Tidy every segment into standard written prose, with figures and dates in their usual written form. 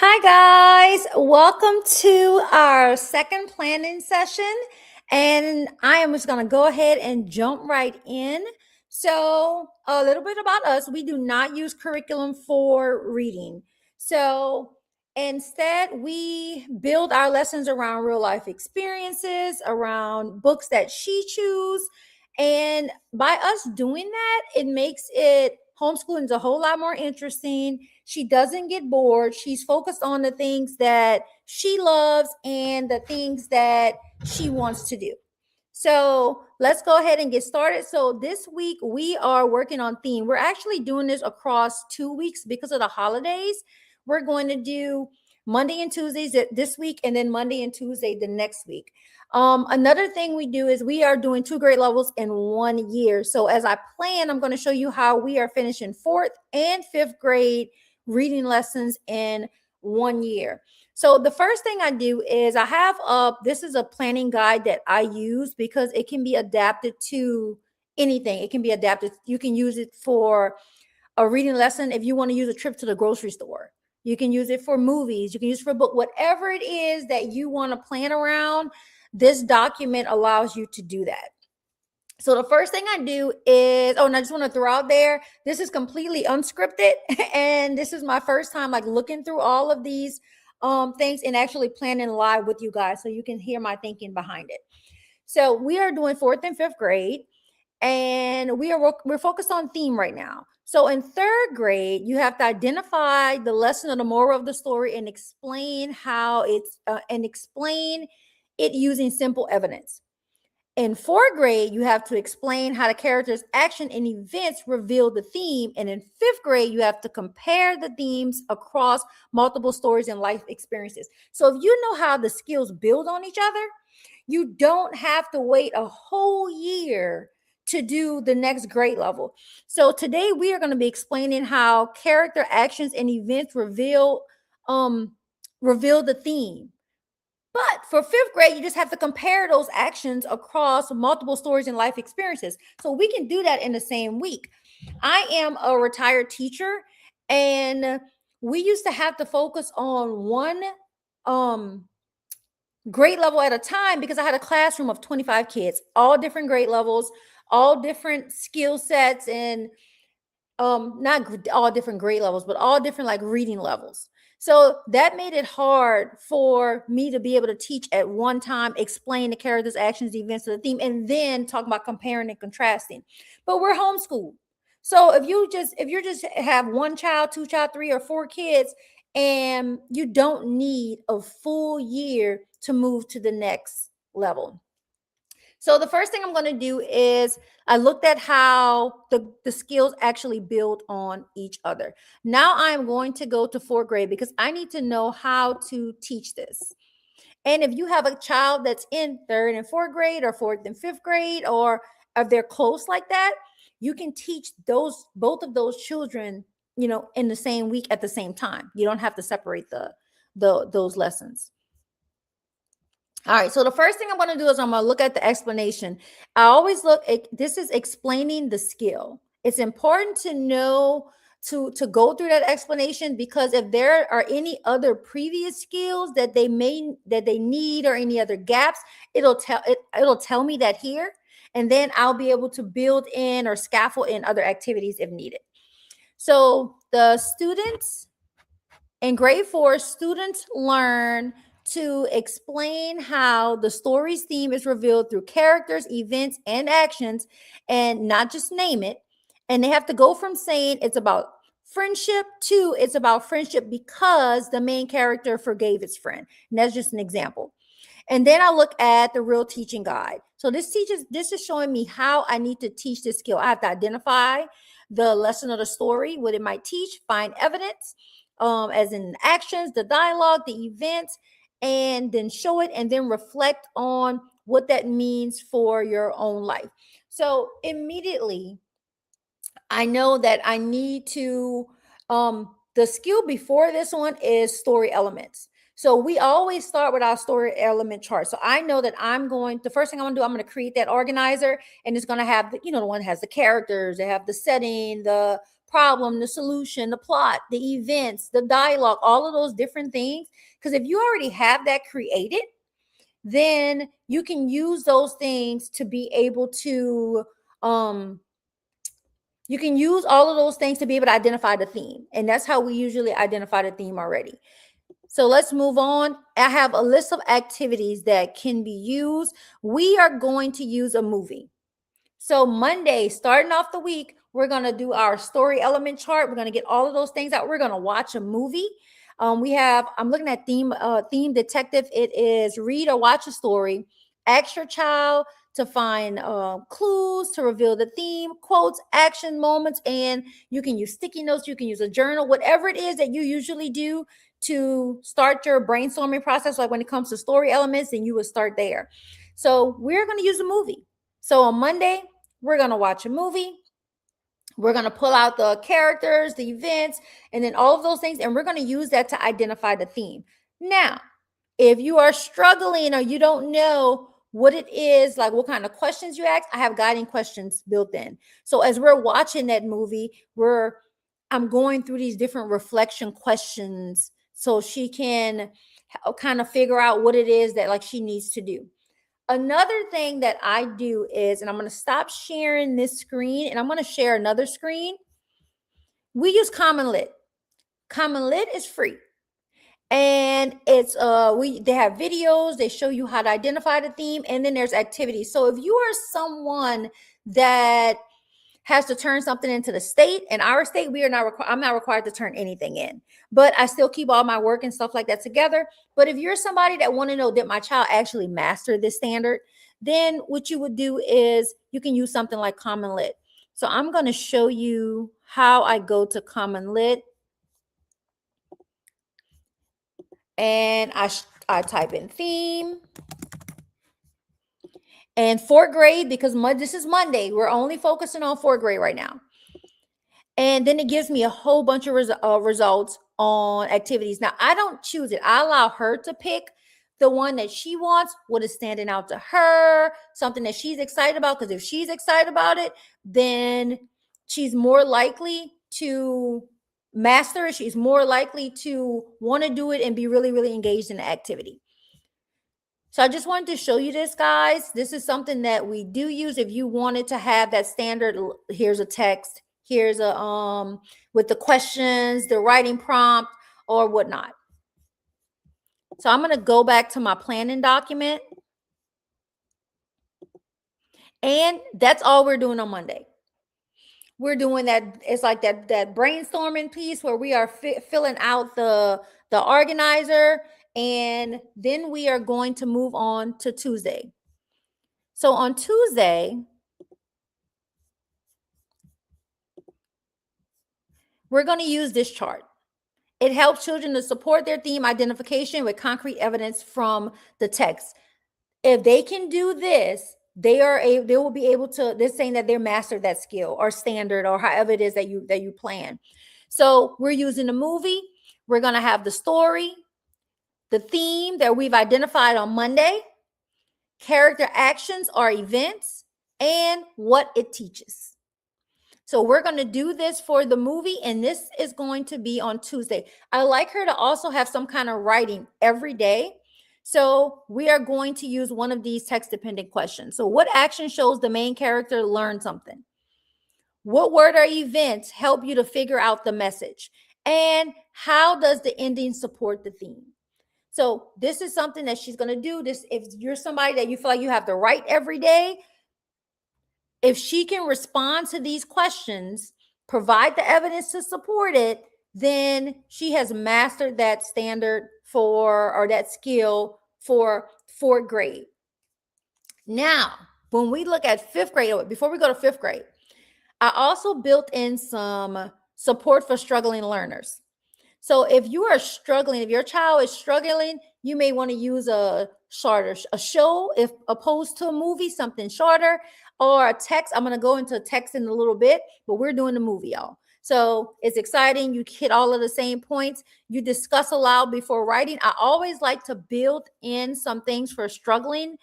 Hi, guys. Welcome to our second planning session. And I am just going to go ahead and jump right in. So, a little bit about us, we do not use curriculum for reading. So, instead, we build our lessons around real life experiences, around books that she chooses. And by us doing that, it makes it homeschooling is a whole lot more interesting. She doesn't get bored. She's focused on the things that she loves and the things that she wants to do. So let's go ahead and get started. So this week we are working on theme. We're actually doing this across 2 weeks because of the holidays. We're going to do Monday and Tuesdays this week, and then Monday and Tuesday the next week. Another thing we do is we are doing 2 grade levels in 1 year. So as I plan, I'm going to show you how we are finishing 4th and 5th grade reading lessons in 1 year. So the first thing I do is I have this is a planning guide that I use because it can be adapted to anything. It can be adapted. You can use it for a reading lesson if you want to use a trip to the grocery store. You can use it for movies. You can use it for a book. Whatever it is that you want to plan around, this document allows you to do that. So the first thing I do is, and I just want to throw out there, this is completely unscripted. And this is my first time like looking through all of these things and actually planning live with you guys so you can hear my thinking behind it. So we are doing 4th and 5th grade, and we're focused on theme right now. So in 3rd grade, you have to identify the lesson or the moral of the story and explain how it's and explain it using simple evidence. In 4th grade, you have to explain how the character's action and events reveal the theme. And in 5th grade, you have to compare the themes across multiple stories and life experiences. So if you know how the skills build on each other, you don't have to wait a whole year to do the next grade level. So today we are going to be explaining how character actions and events reveal the theme. But for 5th grade, you just have to compare those actions across multiple stories and life experiences. So we can do that in the same week. I am a retired teacher, and we used to have to focus on one grade level at a time because I had a classroom of 25 kids, all different grade levels, all different skill sets, and not all different grade levels, but all different like reading levels. So that made it hard for me to be able to teach at one time, explain the characters, actions, events of the theme, and then talk about comparing and contrasting. But we're homeschooled. So if you just have one child, two child, 3 or 4 kids, and you don't need a full year to move to the next level. So the first thing I'm going to do is I looked at how the skills actually build on each other. Now I'm going to go to 4th grade because I need to know how to teach this. And if you have a child that's in 3rd and 4th grade or 4th and 5th grade, or if they're close like that, you can teach both of those children, in the same week at the same time. You don't have to separate those lessons. All right, so the first thing I'm going to do is I'm going to look at the explanation. I always look at this is explaining the skill. It's important to know to go through that explanation because if there are any other previous skills that they need or any other gaps, it'll tell me that here, and then I'll be able to build in or scaffold in other activities if needed. So the students in grade 4, students learn to explain how the story's theme is revealed through characters, events, and actions, and not just name it. And they have to go from saying it's about friendship to it's about friendship because the main character forgave its friend. And that's just an example. And then I look at the real teaching guide. So this is showing me how I need to teach this skill. I have to identify the lesson of the story, what it might teach, find evidence, as in actions, the dialogue, the events, and then show it and then reflect on what that means for your own life. So immediately, I know that I need to, the skill before this one is story elements. So we always start with our story element chart. So I know that the first thing I'm going to do, I'm going to create that organizer, and it's going to have, the one that has the characters, they have the setting, the problem, the solution, the plot, the events, the dialogue, all of those different things. Because if you already have that created, then you can use those things to be able to you can use all of those things to be able to identify the theme. And that's how we usually identify the theme already. So let's move on. I have a list of activities that can be used. We are going to use a movie. So Monday, starting off the week, we're going to do our story element chart. We're going to get all of those things out. We're going to watch a movie. I'm looking at theme detective. It is read or watch a story, ask your child to find clues to reveal the theme, quotes, action moments, and you can use sticky notes. You can use a journal, whatever it is that you usually do to start your brainstorming process. Like when it comes to story elements, then you would start there. So we're going to use a movie. So on Monday, we're going to watch a movie. We're going to pull out the characters, the events, and then all of those things. And we're going to use that to identify the theme. Now, if you are struggling or you don't know what it is, like what kind of questions you ask, I have guiding questions built in. So as we're watching that movie, I'm going through these different reflection questions so she can kind of figure out what it is that like she needs to do. Another thing that I do is, and I'm going to stop sharing this screen and I'm going to share another screen. We use Common Lit. Common Lit is free. And it's they have videos, they show you how to identify the theme, and then there's activities. So if you are someone that has to turn something into the state, in our state, I'm not required to turn anything in, but I still keep all my work and stuff like that together. But if you're somebody that want to know that my child actually mastered this standard, then what you would do is you can use something like Common Lit. So I'm going to show you how I go to Common Lit. And I type in theme. And fourth grade, because this is Monday, we're only focusing on fourth grade right now. And then it gives me a whole bunch of results on activities. Now, I don't choose it. I allow her to pick the one that she wants, what is standing out to her, something that she's excited about. Because if she's excited about it, then she's more likely to master it. She's more likely to want to do it and be really, really engaged in the activity. So I just wanted to show you this, guys. This is something that we do use. If you wanted to have that standard, here's a text, here's a with the questions, the writing prompt, or whatnot. So I'm going to go back to my planning document. And that's all we're doing on Monday. We're doing that. It's like that brainstorming piece where we are filling out the organizer. And then we are going to move on to Tuesday. So on Tuesday, we're going to use this chart. It helps children to support their theme identification with concrete evidence from the text. If they can do this, they will be able to, they're saying that they're mastered that skill or standard or however it is that you plan. So we're using a movie. We're going to have the story, the theme that we've identified on Monday, character actions or events, and what it teaches. So we're going to do this for the movie, and this is going to be on Tuesday. I like her to also have some kind of writing every day. So we are going to use one of these text-dependent questions. So what action shows the main character learn something? What word or events help you to figure out the message? And how does the ending support the theme? So this is something that she's going to do. This, if you're somebody that you feel like you have to write every day, if she can respond to these questions, provide the evidence to support it, then she has mastered that standard or that skill for fourth grade. Now, when we look at fifth grade, before we go to fifth grade, I also built in some support for struggling learners. So if you are struggling, if your child is struggling, you may want to use a show, if opposed to a movie, something shorter, or a text. I'm going to go into text in a little bit, but we're doing the movie, y'all. So it's exciting. You hit all of the same points. You discuss aloud before writing. I always like to build in some things for struggling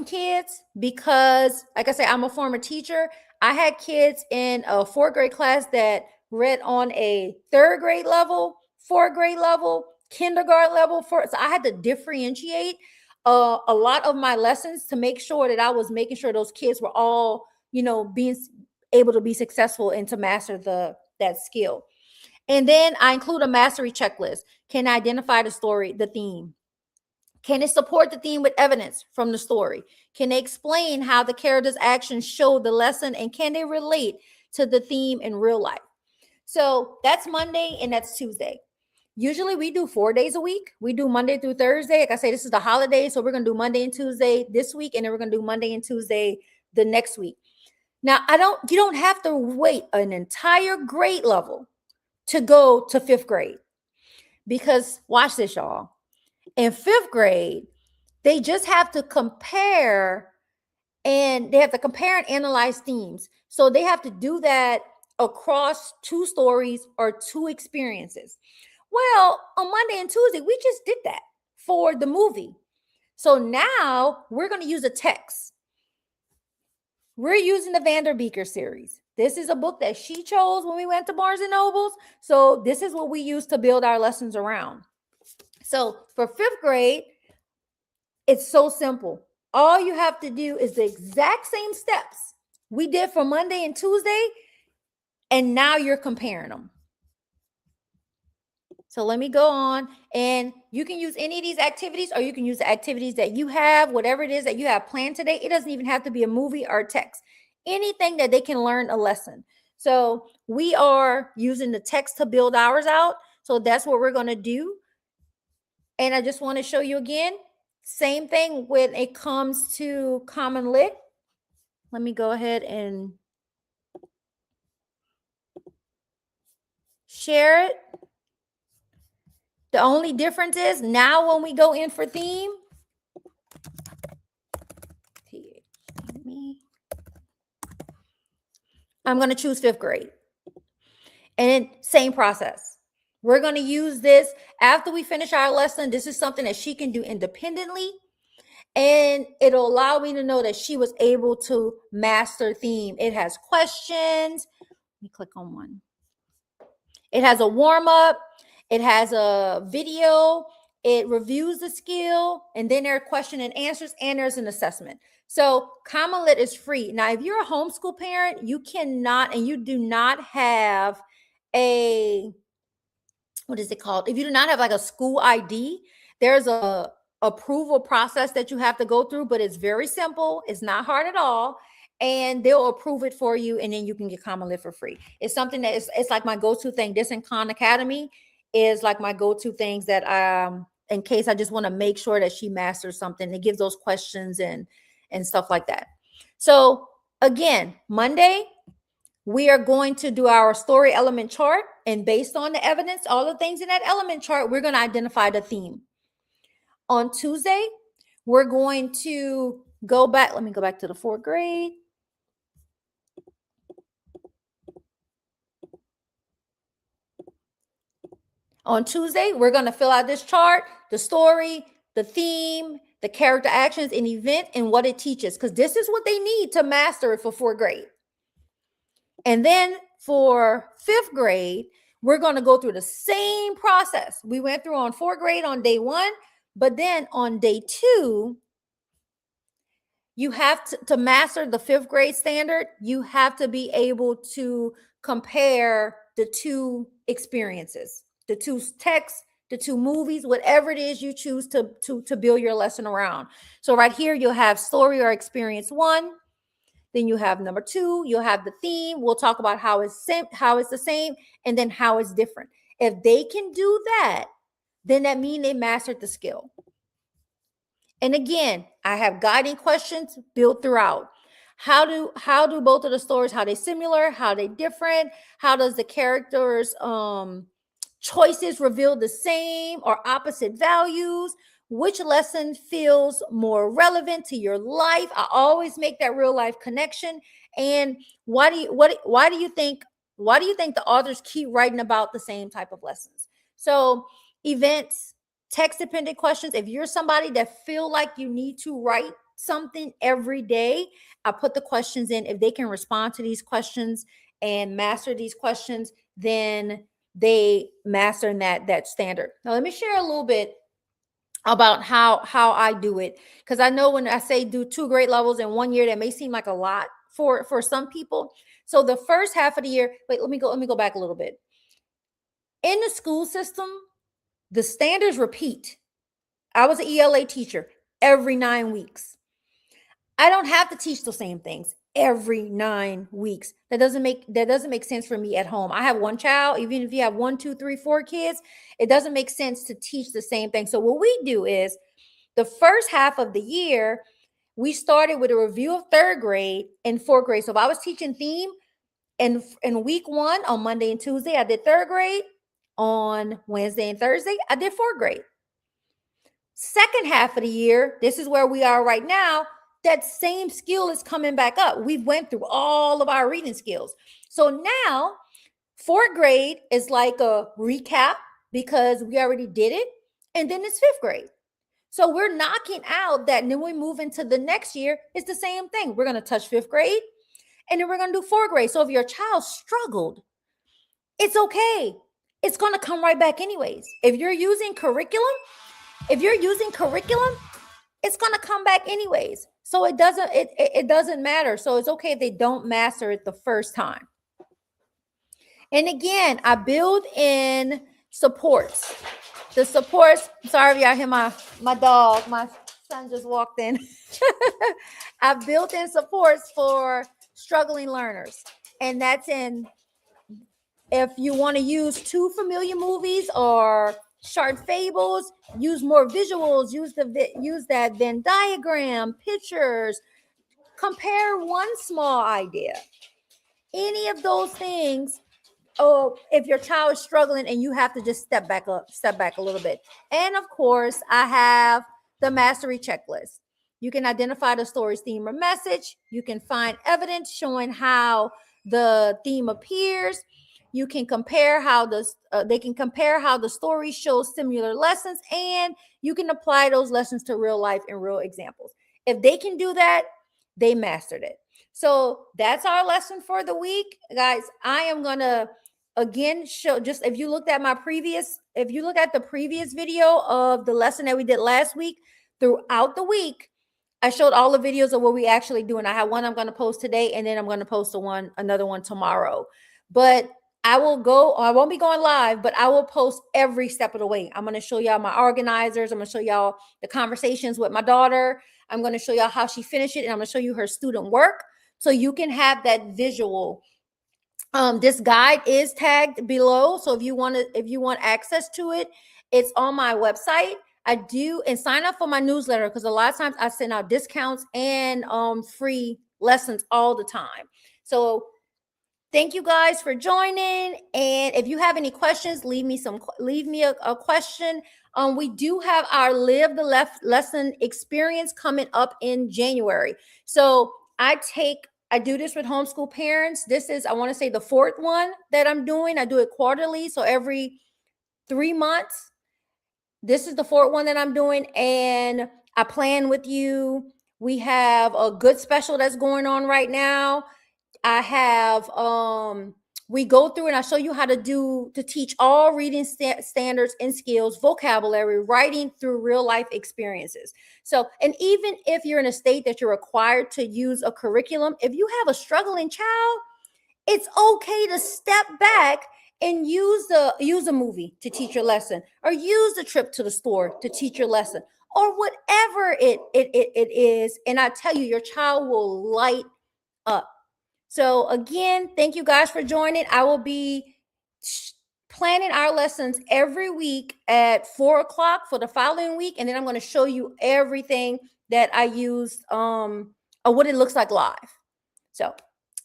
kids because, like I said, I'm a former teacher. I had kids in a 4th grade class that read on a 3rd grade level, 4th grade level, kindergarten level. So I had to differentiate a lot of my lessons to make sure that I was making sure those kids were all, being able to be successful and to master that skill. And then I include a mastery checklist. Can I identify the story, the theme? Can it support the theme with evidence from the story? Can they explain how the character's actions show the lesson, and can they relate to the theme in real life? So that's Monday and that's Tuesday. Usually we do 4 days a week. We do Monday through Thursday. Like I say, this is the holiday, so we're going to do Monday and Tuesday this week, and then we're going to do Monday and Tuesday the next week. Now, you don't have to wait an entire grade level to go to 5th grade, because watch this, y'all. In 5th grade, they just have to compare, and analyze themes. So they have to do that across 2 stories or 2 experiences. Well, on Monday and Tuesday, we just did that for the movie. So now we're going to use a text. We're using the Vanderbeeker series. This is a book that she chose when we went to Barnes and Nobles. So this is what we use to build our lessons around. So for 5th grade, it's so simple. All you have to do is the exact same steps we did for Monday and Tuesday, and now you're comparing them. So let me go on, and you can use any of these activities, or you can use the activities that you have, whatever it is that you have planned today. It doesn't even have to be a movie or text. Anything that they can learn a lesson. So we are using the text to build ours out. So that's what we're going to do. And I just want to show you again, same thing when it comes to Common Lit. Let me go ahead and share it. The only difference is now when we go in for theme, I'm going to choose 5th grade. And same process. We're going to use this after we finish our lesson. This is something that she can do independently, and it'll allow me to know that she was able to master theme. It has questions. Let me click on one. It has a warm-up. It has a video. It reviews the skill, and then there are question and answers, and there's an assessment. So Common Lit is free. Now, if you're a homeschool parent, you cannot, and you do not have a, what is it called? If you do not have like a school ID, there's a approval process that you have to go through, but it's very simple. It's not hard at all. And they'll approve it for you, and then you can get Common Lit for free. It's something that it's like my go-to thing. This and Khan Academy is like my go-to things that in case I just want to make sure that she masters something. It gives those questions and stuff like that. So again, Monday, we are going to do our story element chart, and based on the evidence, all the things in that element chart, we're going to identify the theme. On Tuesday, we're going to go back. Let me go back to the 4th grade. On Tuesday, we're going to fill out this chart, the story, the theme, the character actions, and event, and what it teaches, because this is what they need to master it for 4th grade. And then for 5th grade, we're going to go through the same process we went through on 4th grade on day 1, but then on day 2, you have to master the 5th grade standard. You have to be able to compare the 2 experiences, the 2 texts, the 2 movies, whatever it is you choose to build your lesson around. So right here, you'll have story or experience 1. Then you have number 2, you'll have the theme. We'll talk about how it's the same, and then how it's different. If they can do that, then that means they mastered the skill. And again, I have guiding questions built throughout. How do both of the stories, how they similar, how they different? How does the characters' choices reveal the same or opposite values? Which lesson feels more relevant to your life? I always make that real life connection. And why do you think the authors keep writing about the same type of lessons? So events, text dependent questions. If you're somebody that feel like you need to write something every day. I put the questions in. If they can respond to these questions and master these questions, then they master that standard. Now, let me share a little bit about how I do it, because I know when I say do 2 grade levels in 1 year, that may seem like a lot for some people. So the first half of the year, wait, let me go back a little bit. In the school system, the standards repeat. I was an ELA teacher every 9 weeks. I don't have to teach the same things every 9 weeks. That doesn't make sense for me at home. I have one child. Even if you have 1, 2, 3, 4 kids, it doesn't make sense to teach the same thing. So what we do is the first half of the year, we started with a review of 3rd grade and 4th grade. So if I was teaching theme in week 1 on Monday and Tuesday, I did 3rd grade. On Wednesday and Thursday, I did 4th grade. Second half of the year, this is where we are right now. That same skill is coming back up. We went through all of our reading skills. So now 4th grade is like a recap because we already did it. And then it's 5th grade. So we're knocking out that, and then we move into the next year. It's the same thing. We're going to touch 5th grade, and then we're going to do 4th grade. So if your child struggled, it's okay. It's going to come right back anyways. If you're using curriculum, it's going to come back anyways. So it doesn't matter. So it's okay if they don't master it the first time. And again, I build in supports. The supports, sorry if y'all hear my dog, my son just walked in. I built in supports for struggling learners. And that's in, if you want to use 2 familiar movies or short fables, use more visuals, use that Venn diagram, pictures, compare one small idea. Any of those things. Oh, if your child is struggling and you have to just step back a little bit. And of course, I have the mastery checklist. You can identify the story's theme or message. You can find evidence showing how the theme appears. You can compare how they can compare how the story shows similar lessons, and you can apply those lessons to real life and real examples. If they can do that, they mastered it. So that's our lesson for the week, guys. I am gonna again show, just if you look at the previous video of the lesson that we did last week, throughout the week, I showed all the videos of what we actually do. And I have one I'm going to post today, and then I'm going to post another one tomorrow. But I won't be going live, but I will post every step of the way. I'm going to show y'all my organizers. I'm going to show y'all the conversations with my daughter. I'm going to show y'all how she finished it, and I'm going to show you her student work so you can have that visual. This guide is tagged below. So if you want access to it, it's on my website. I do, and sign up for my newsletter, because a lot of times I send out discounts and free lessons all the time. So thank you guys for joining. And if you have any questions, leave me a question. We do have our Live the Lesson experience coming up in January. So I do this with homeschool parents. This is, I want to say, the 4th one that I'm doing. I do it quarterly, so every 3 months. This is the 4th one that I'm doing, and I plan with you. We have a good special that's going on right now. I have we go through and I show you how to teach all reading standards and skills, vocabulary, writing through real life experiences. So, and even if you're in a state that you're required to use a curriculum, if you have a struggling child, it's okay to step back and use a movie to teach your lesson, or use a trip to the store to teach your lesson, or whatever it is. And I tell you, your child will light up. So again, thank you guys for joining. I will be planning our lessons every week at 4:00 for the following week. And then I'm going to show you everything that I used, or what it looks like live. So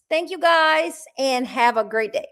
thank you guys, and have a great day.